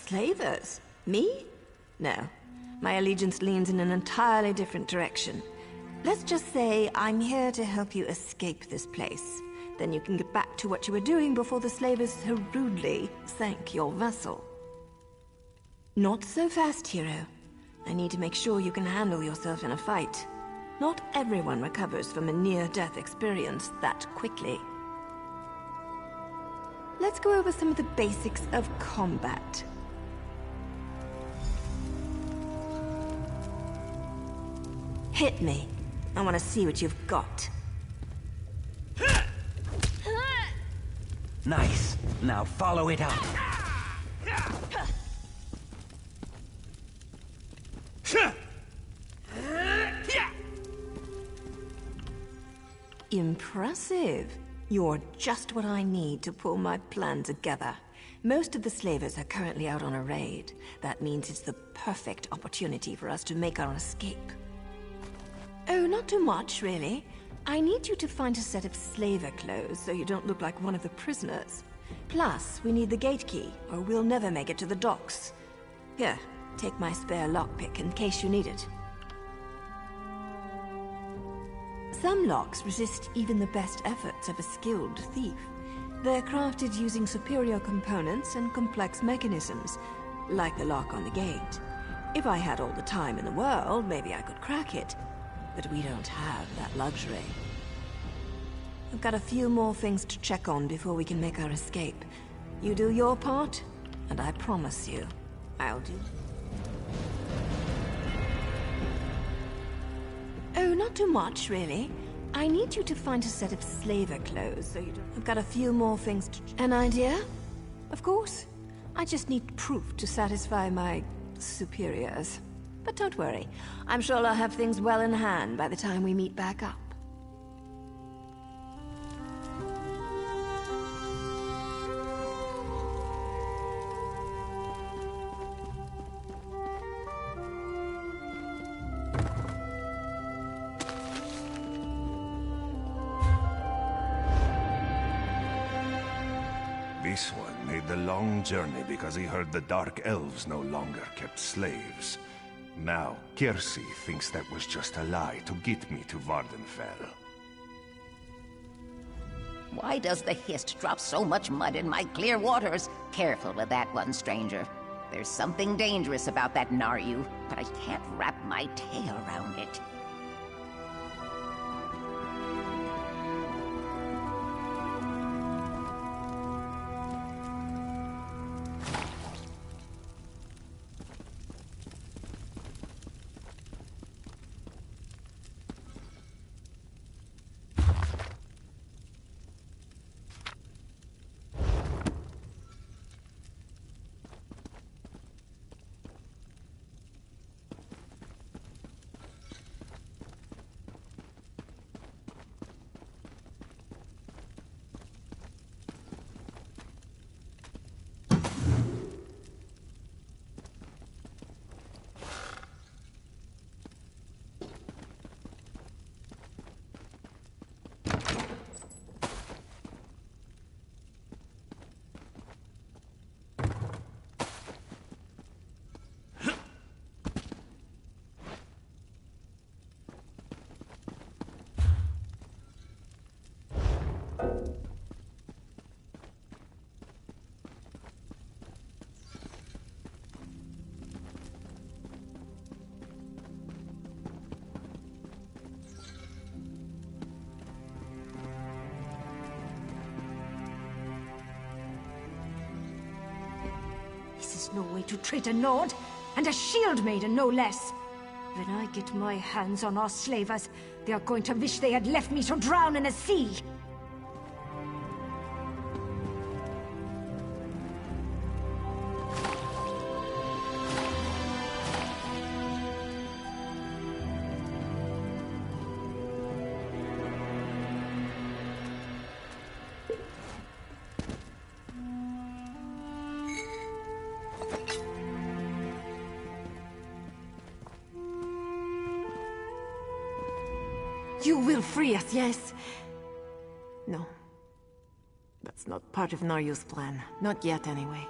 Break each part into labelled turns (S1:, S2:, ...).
S1: Slavers? Me? No. My allegiance leans in an entirely different direction. Let's just say I'm here to help you escape this place. Then you can get back to what you were doing before the slavers so rudely sank your vessel. Not so fast, hero. I need to make sure you can handle yourself in a fight. Not everyone recovers from a near-death experience that quickly. Let's go over some of the basics of combat. Hit me. I want to see what you've got.
S2: Nice. Now follow it up.
S1: Impressive. You're just what I need to pull my plan together. Most of the slavers are currently out on a raid. That means it's the perfect opportunity for us to make our escape. Oh, not too much, really. I need you to find a set of slaver clothes so you don't look like one of the prisoners. Plus, we need the gate key, or we'll never make it to the docks. Here, take my spare lockpick in case you need it. Some locks resist even the best efforts of a skilled thief. They're crafted using superior components and complex mechanisms, like the lock on the gate. If I had all the time in the world, maybe I could crack it. But we don't have that luxury. I've got a few more things to check on before we can make our escape. You do your part, and I promise you, I'll do. Oh, not too much, really. I need you to find a set of slaver clothes so you don't... I've got a few more things to... An idea? Of course. I just need proof to satisfy my superiors. But don't worry, I'm sure I'll have things well in hand by the time we meet back up.
S3: This one made the long journey because he heard the Dark Elves no longer kept slaves. Now, Kiersey thinks that was just a lie to get me to Vardenfell.
S4: Why does the Hist drop so much mud in my clear waters? Careful with that one, stranger. There's something dangerous about that Naryu, but I can't wrap my tail around it.
S5: This is no way to treat a Nord, and a shield maiden no less. When I get my hands on our slavers, they are going to wish they had left me to drown in the sea.
S1: You will free us, yes? No. That's not part of Naryu's plan. Not yet, anyway.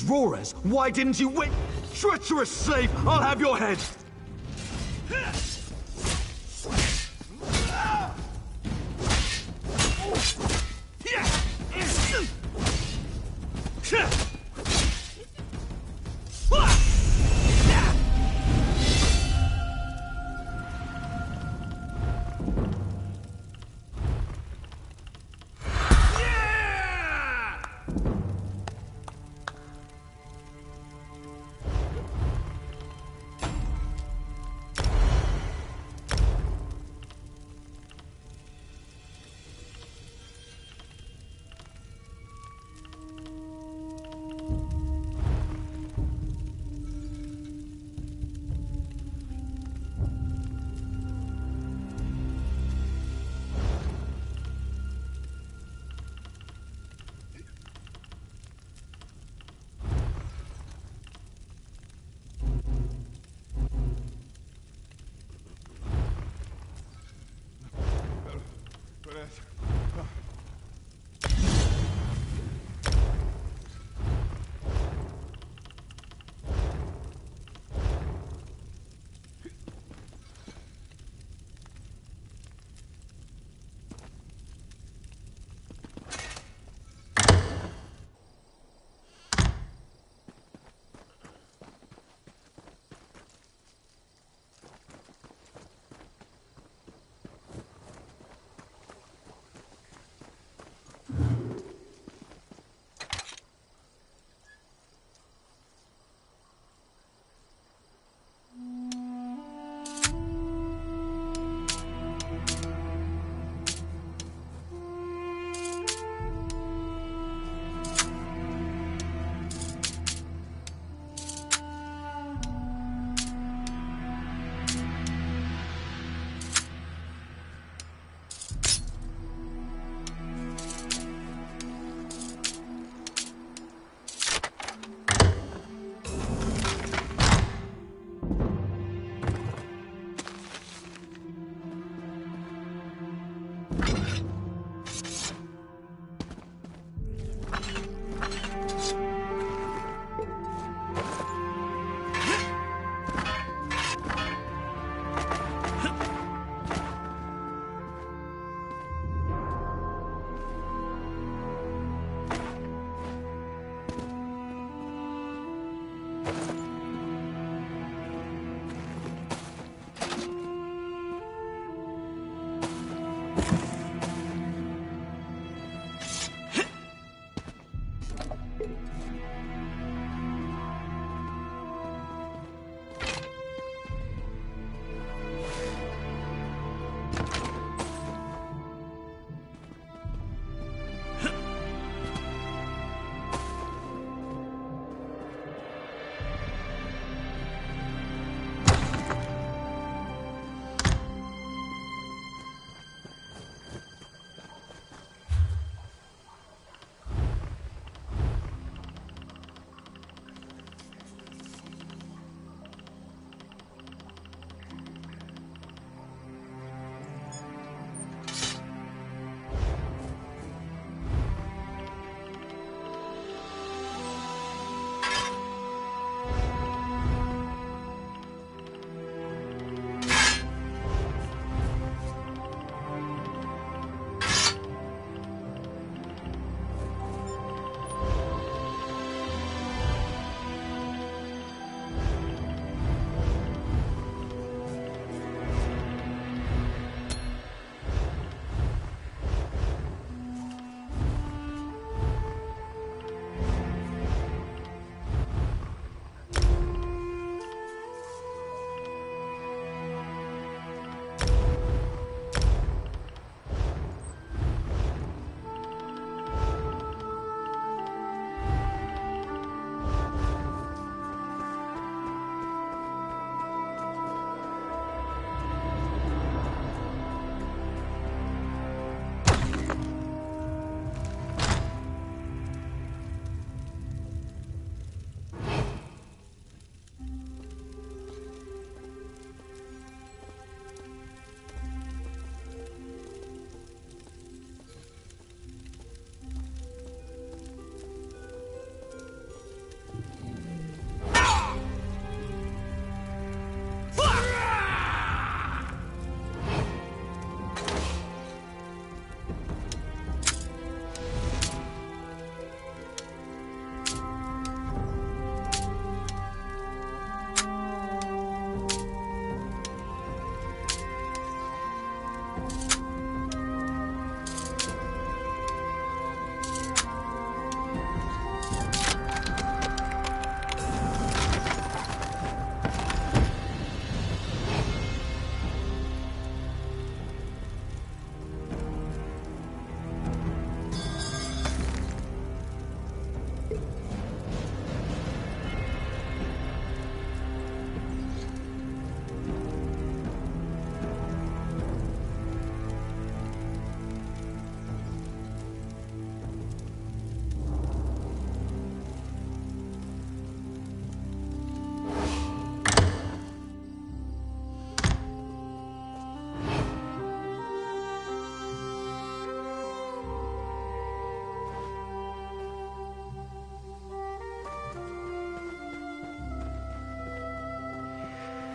S6: Drawers, why didn't you wait? Treacherous slave, I'll have your head!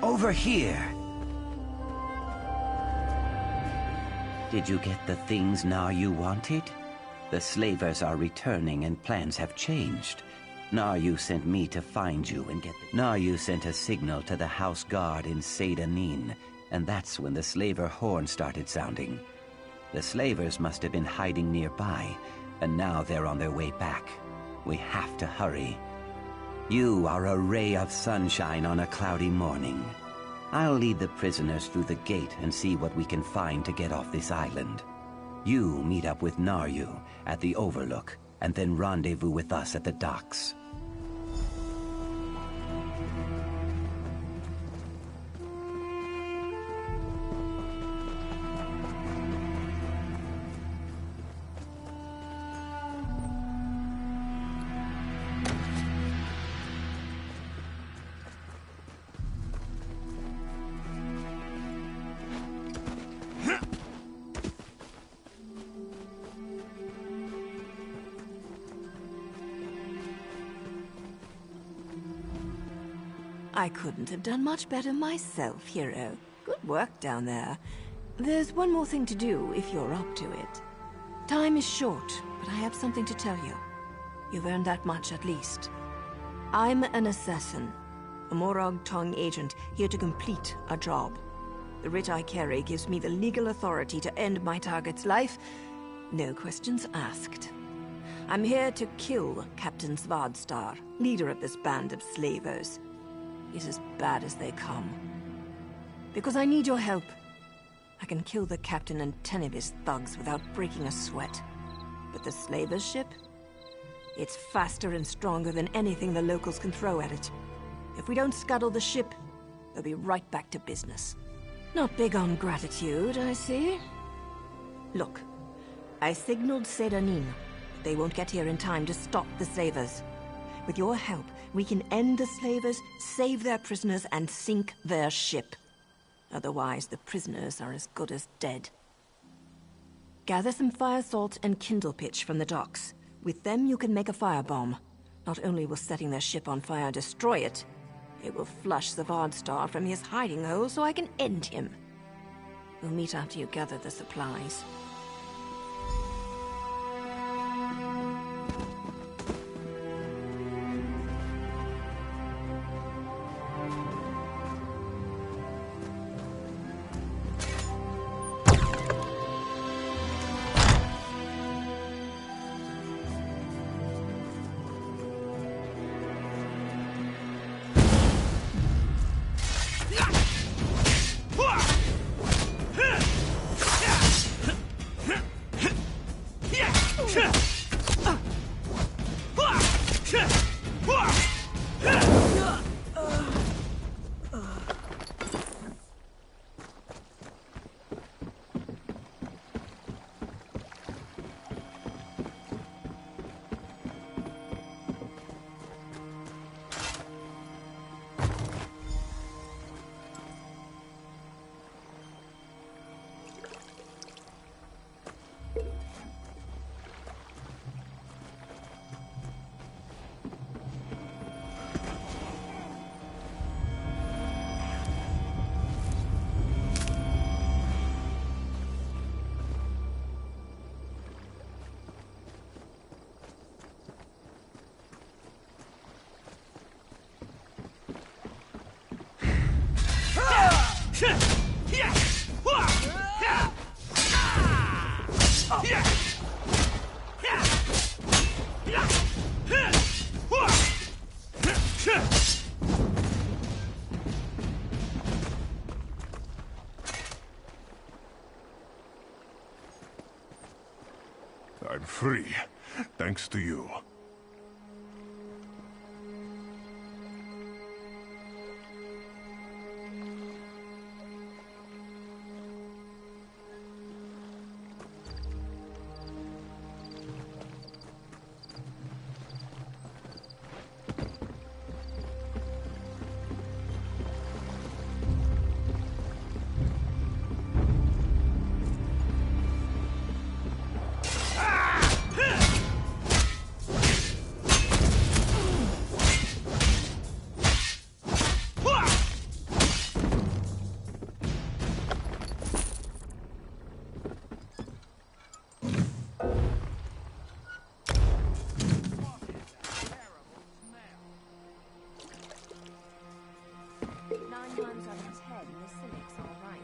S2: Over here! Did you get the things Naryu wanted? The slavers are returning and plans have changed. Naryu sent me to find you and get Naryu sent a signal to the house guard in Seyda-Nin, and that's when the slaver horn started sounding. The slavers must have been hiding nearby, and now they're on their way back. We have to hurry. You are a ray of sunshine on a cloudy morning. I'll lead the prisoners through the gate and see what we can find to get off this island. You meet up with Naryu at the Overlook, and then rendezvous with us at the docks.
S1: I couldn't have done much better myself, hero. Good work down there. There's one more thing to do, if you're up to it. Time is short, but I have something to tell you. You've earned that much, at least. I'm an assassin. A Morag Tong agent, here to complete a job. The writ I carry gives me the legal authority to end my target's life. No questions asked. I'm here to kill Captain Svardstar, leader of this band of slavers. He's as bad as they come. Because I need your help. I can kill the captain and 10 of his thugs without breaking a sweat. But the slavers' ship? It's faster and stronger than anything the locals can throw at it. If we don't scuttle the ship, they'll be right back to business. Not big on gratitude, I see. Look, I signaled Seyda-Nin. They won't get here in time to stop the slavers. With your help, we can end the slavers, save their prisoners, and sink their ship. Otherwise, the prisoners are as good as dead. Gather some fire salt and kindle pitch from the docks. With them, you can make a firebomb. Not only will setting their ship on fire destroy it, it will flush Svardstar from his hiding hole so I can end him. We'll meet after you gather the supplies.
S3: I'm free, thanks to you.
S1: comes out of his head and the cynic's all right.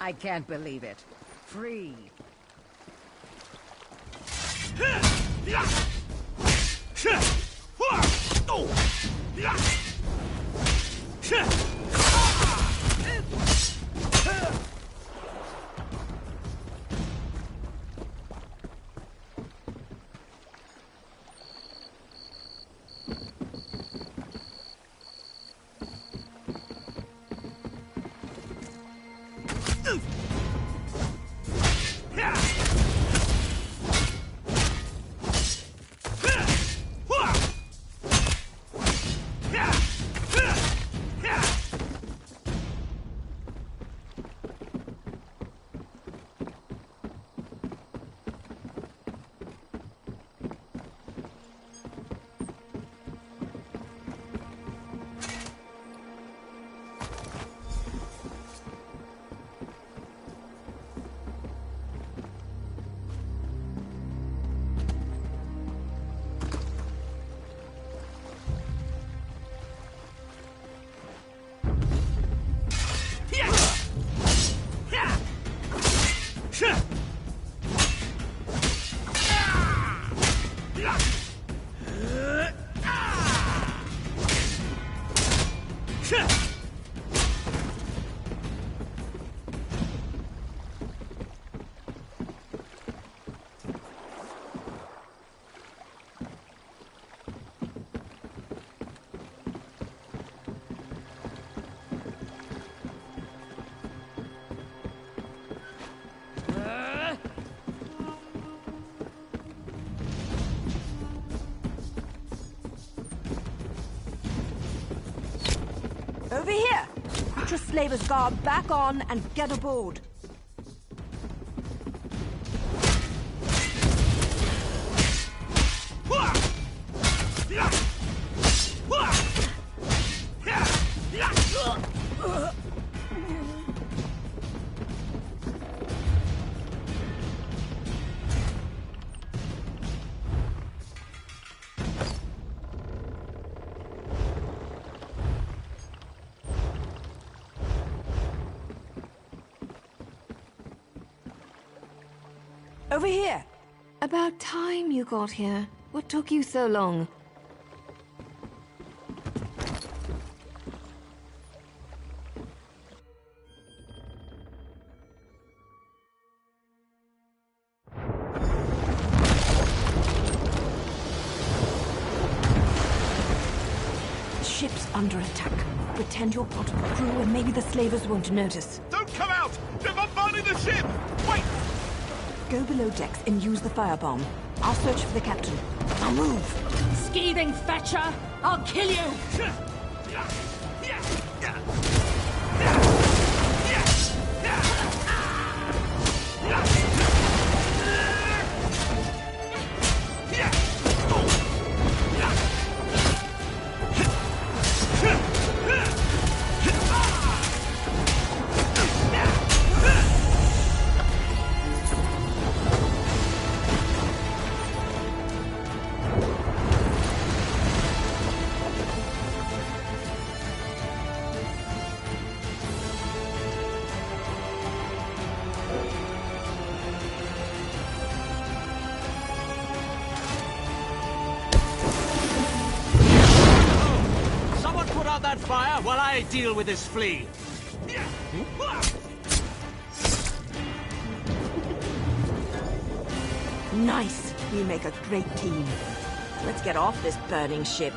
S4: I can't believe it. Free.
S1: Over here! Put your slaver's garb back on and get aboard. Over here! About time you got here. What took you so long? The ship's under attack. Pretend you're part of the crew and maybe the slavers won't notice.
S6: Don't come out! They're bombarding the ship! Wait!
S1: Go below decks and use the firebomb. I'll search for the captain. Now move!
S5: Skeeving fetcher! I'll kill you!
S6: That fire while I deal with this flea.
S1: Nice! We make a great team. Let's get off this burning ship.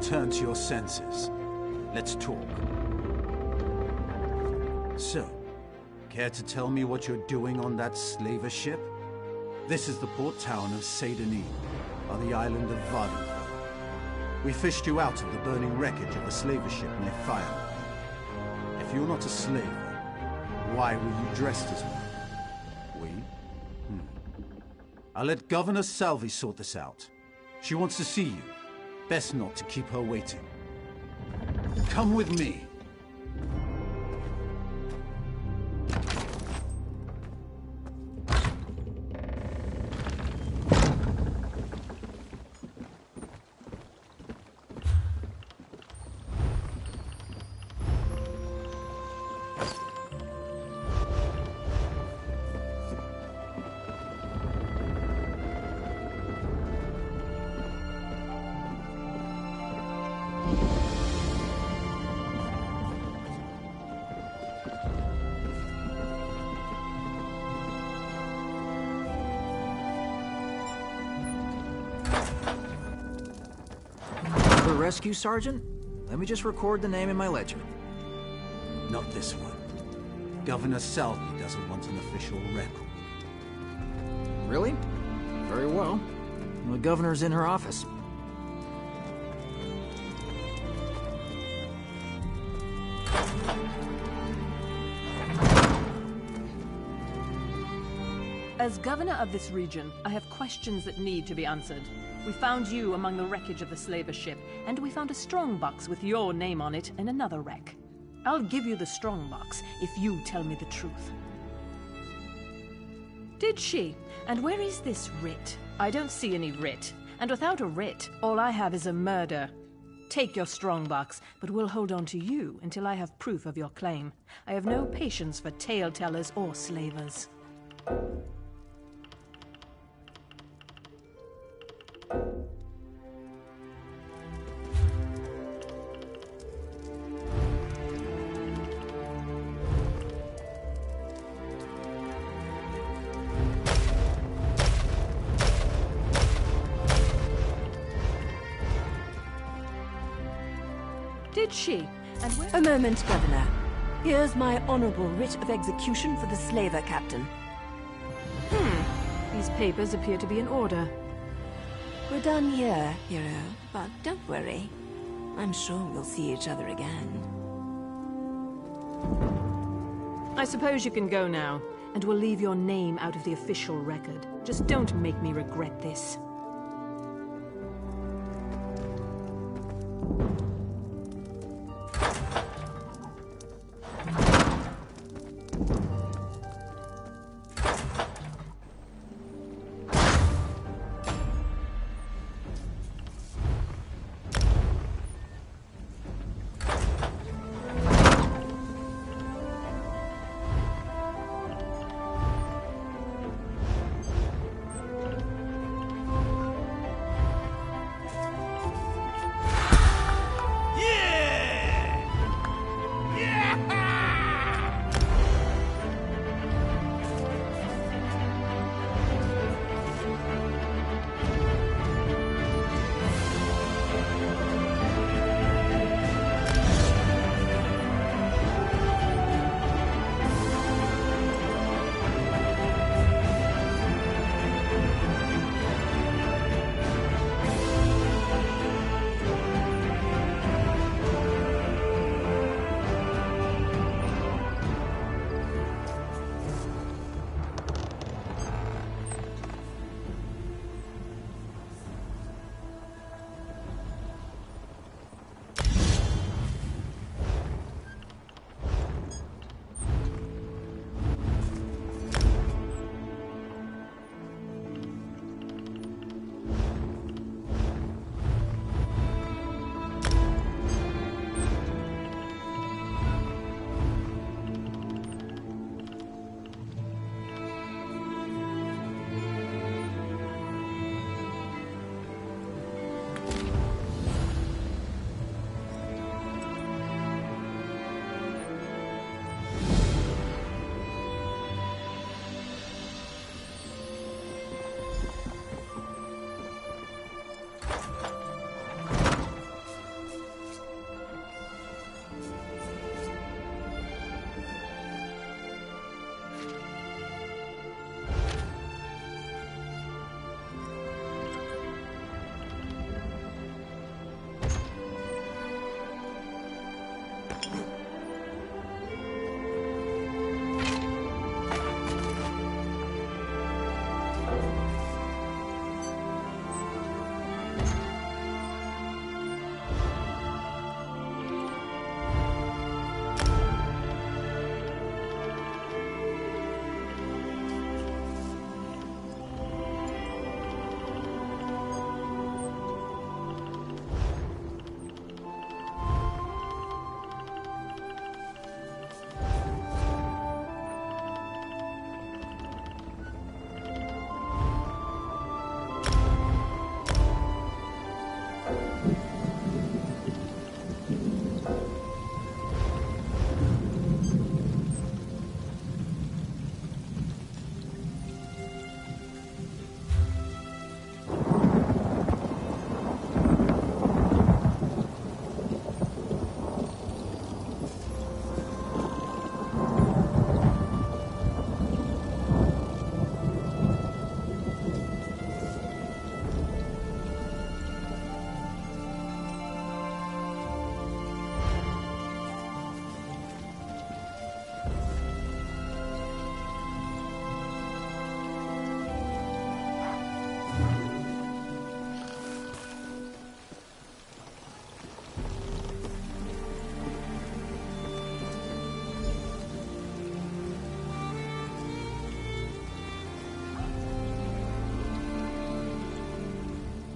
S7: return to your senses. Let's talk. So, care to tell me what you're doing on that slaver ship? This is the port town of Saint-Denis, on the island of Vardenfell. We fished you out of the burning wreckage of a slaver ship near Fire. If you're not a slaver, why were you dressed as one? We? I'll let Governor Salvi sort this out. She wants to see you. Best not to keep her waiting. Come with me.
S8: Rescue Sergeant? Let me just record the name in my ledger.
S7: Not this one. Governor Salvi doesn't want an official record.
S8: Really? Very well. The governor's in her office.
S9: As governor of this region, I have questions that need to be answered. We found you among the wreckage of the slaver ship, and we found a strongbox with your name on it in another wreck. I'll give you the strongbox if you tell me the truth. Did she? And where is this writ? I don't see any writ. And without a writ, all I have is a murder. Take your strongbox, but we'll hold on to you until I have proof of your claim. I have no patience for tale-tellers or slavers. Did she? And where—
S1: A moment, Governor. Here's my honorable writ of execution for the slaver captain.
S9: These papers appear to be in order.
S1: We're done here, hero, but don't worry. I'm sure we'll see each other again.
S9: I suppose you can go now, and we'll leave your name out of the official record. Just don't make me regret this.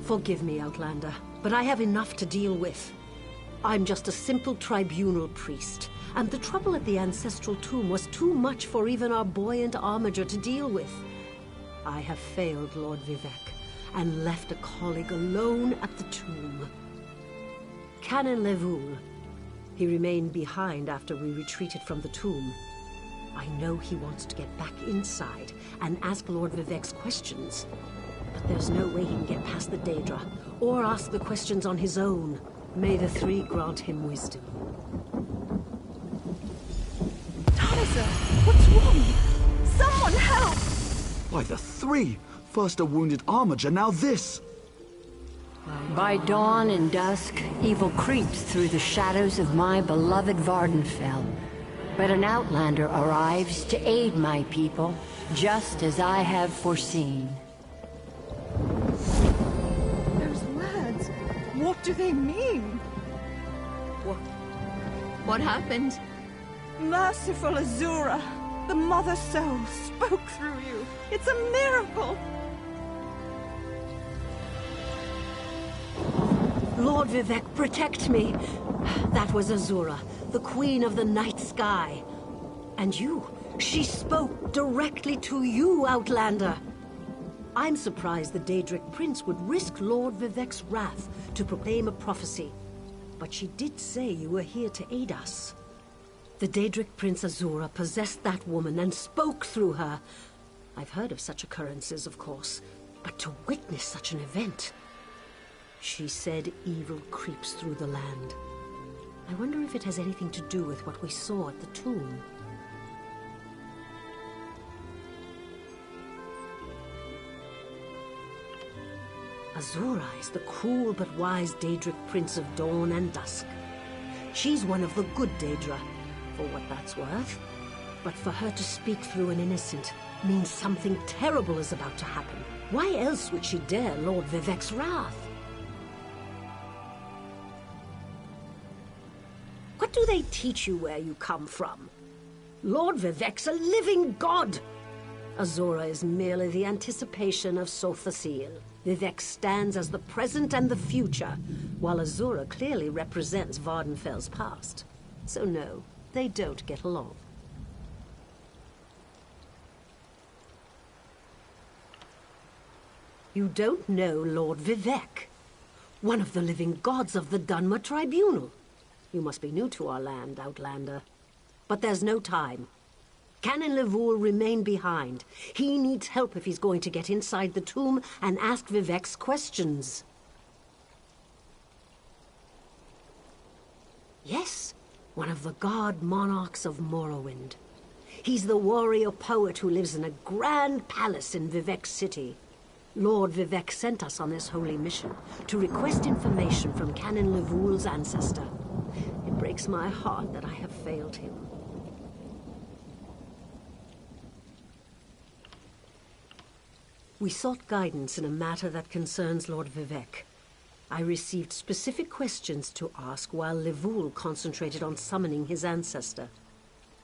S10: Forgive me, Outlander, but I have enough to deal with. I'm just a simple tribunal priest, and the trouble at the ancestral tomb was too much for even our buoyant armiger to deal with. I have failed Lord Vivec, and left a colleague alone at the tomb. Canon Levoul. He remained behind after we retreated from the tomb. I know he wants to get back inside and ask Lord Vivec's questions. But there's no way he can get past the Daedra, or ask the questions on his own. May the Three grant him wisdom.
S11: Tarza, what's wrong? Someone help!
S12: Why, the Three! First a wounded armiger, now this!
S13: By dawn and dusk, evil creeps through the shadows of my beloved Vardenfell. But an outlander arrives to aid my people, just as I have foreseen.
S11: Those words, what do they mean? What happened? Merciful Azura, the Mother Soul spoke through you. It's a miracle!
S10: Lord Vivec, protect me! That was Azura, the Queen of the Night Sky. And you, she spoke directly to you, Outlander. I'm surprised the Daedric Prince would risk Lord Vivec's wrath to proclaim a prophecy. But she did say you were here to aid us. The Daedric Prince Azura possessed that woman and spoke through her. I've heard of such occurrences, of course, but to witness such an event... She said evil creeps through the land. I wonder if it has anything to do with what we saw at the tomb. Azura is the cruel but wise Daedric Prince of Dawn and Dusk. She's one of the good Daedra, for what that's worth. But for her to speak through an innocent means something terrible is about to happen. Why else would she dare Lord Vivec's wrath? What do they teach you where you come from? Lord Vivec's a living god! Azura is merely the anticipation of Sothasil. Vivec stands as the present and the future, while Azura clearly represents Vardenfell's past. So no, they don't get along. You don't know Lord Vivec, one of the living gods of the Dunmer Tribunal. You must be new to our land, Outlander. But there's no time. Canon Levoul remain behind. He needs help if he's going to get inside the tomb and ask Vivec's questions. Yes, one of the god monarchs of Morrowind. He's the warrior poet who lives in a grand palace in Vivec City. Lord Vivec sent us on this holy mission to request information from Canon Levoul's ancestor. It breaks my heart that I have failed him. We sought guidance in a matter that concerns Lord Vivec. I received specific questions to ask while Levoul concentrated on summoning his ancestor.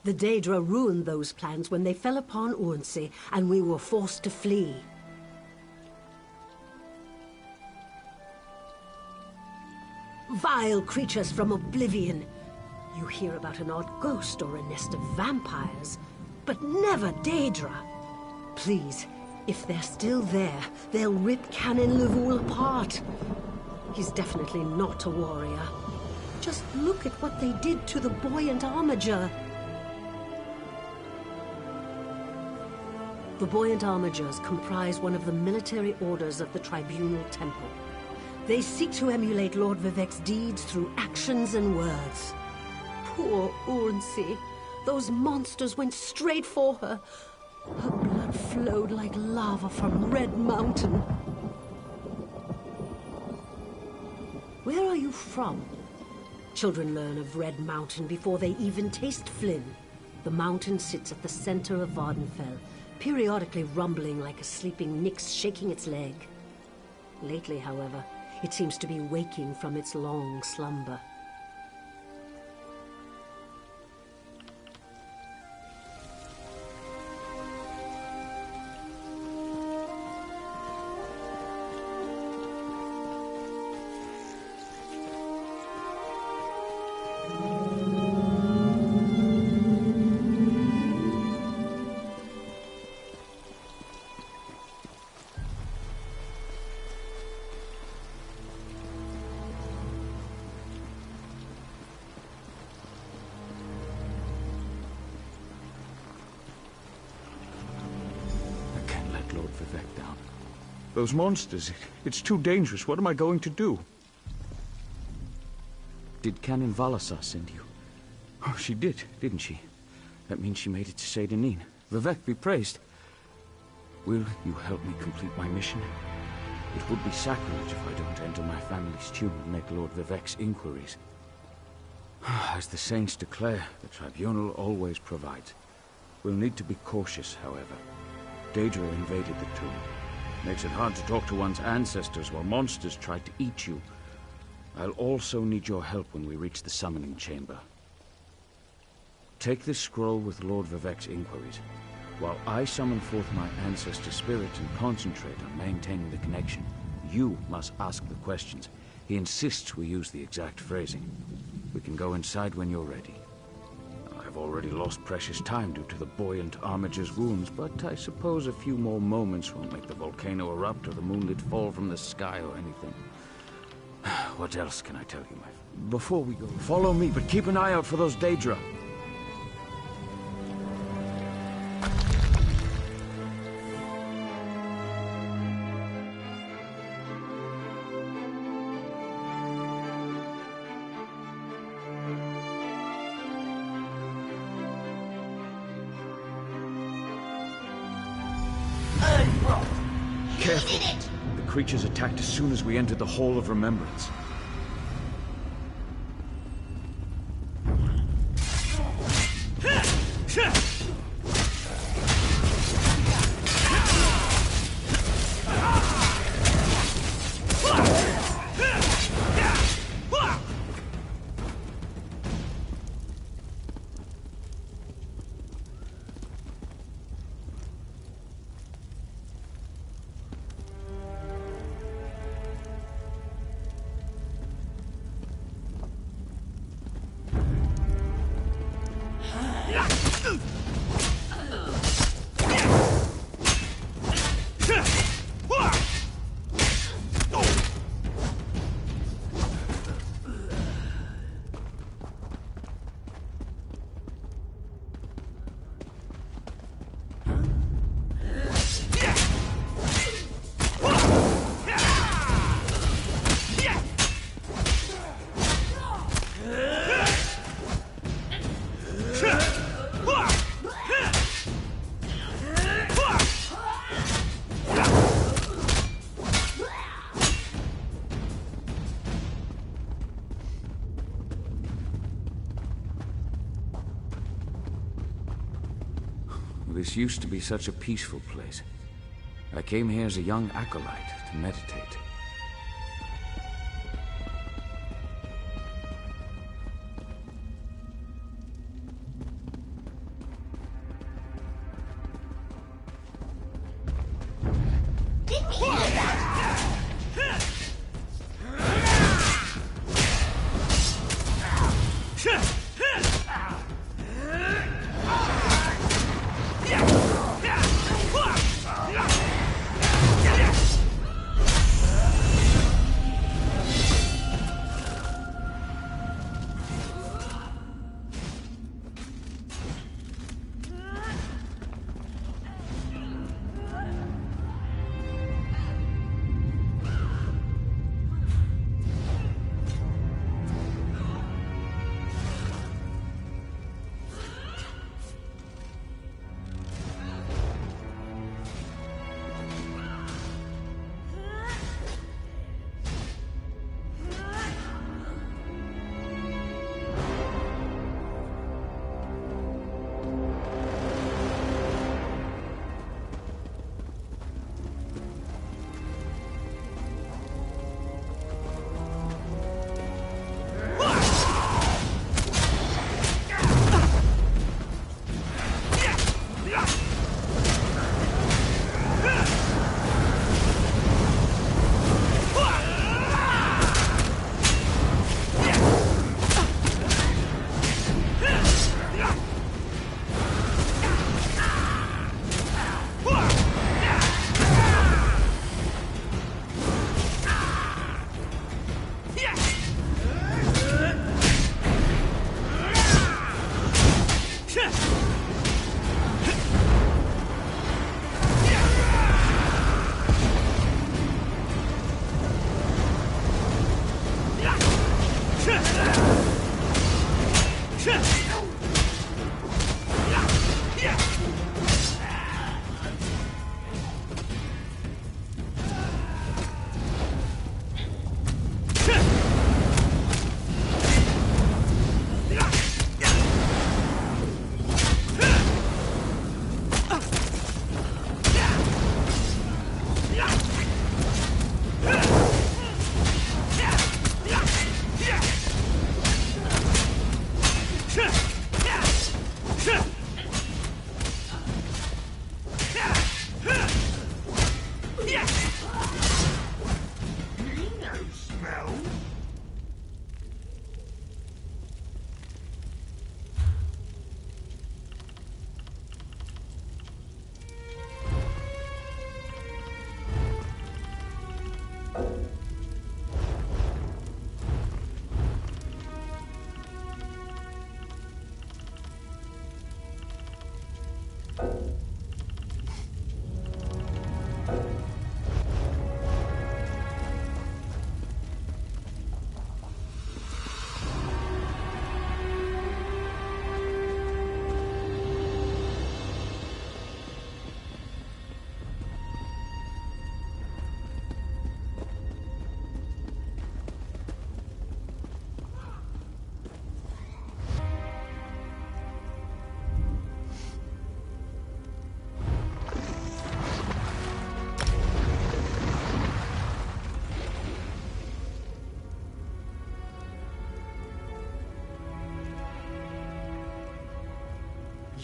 S10: The Daedra ruined those plans when they fell upon Urnsey, and we were forced to flee. Vile creatures from oblivion. You hear about an odd ghost or a nest of vampires, but never Daedra. Please, if they're still there, they'll rip Canon Levoul apart. He's definitely not a warrior. Just look at what they did to the buoyant armiger. The buoyant armigers comprise one of the military orders of the Tribunal Temple. They seek to emulate Lord Vivec's deeds through actions and words. Poor Urnsey. Those monsters went straight for her. Her blood flowed like lava from Red Mountain. Where are you from? Children learn of Red Mountain before they even taste Flynn. The mountain sits at the center of Vardenfell, periodically rumbling like a sleeping Nyx shaking its leg. Lately, however, it seems to be waking from its long slumber.
S14: Those monsters, it's too dangerous. What am I going to do? Did Canon Valasar send you? Oh, she did, didn't she? That means she made it to Seydanin. Vivek be praised. Will you help me complete my mission? It would be sacrilege if I don't enter my family's tomb and make Lord Vivek's inquiries. As the saints declare, the tribunal always provides. We'll need to be cautious, however. Daedra invaded the tomb. Makes it hard to talk to one's ancestors while monsters try to eat you. I'll also need your help when we reach the summoning chamber. Take this scroll with Lord Vivek's inquiries, while I summon forth my ancestor spirit and concentrate on maintaining the connection. You must ask the questions. He insists we use the exact phrasing. We can go inside when you're ready. I've already lost precious time due to the buoyant armiger's wounds, but I suppose a few more moments won't make the volcano erupt or the moonlit fall from the sky or anything. What else can I tell you, my friend? Before we go, follow me, but keep an eye out for those Daedra. Careful. The creatures attacked as soon as we entered the Hall of Remembrance. This used to be such a peaceful place. I came here as a young acolyte to meditate.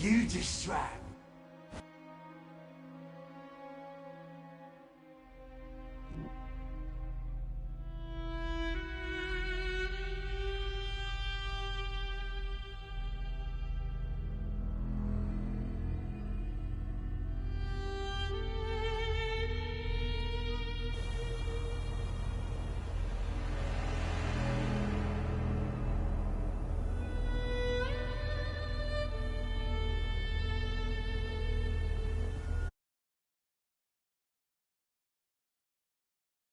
S15: You distract.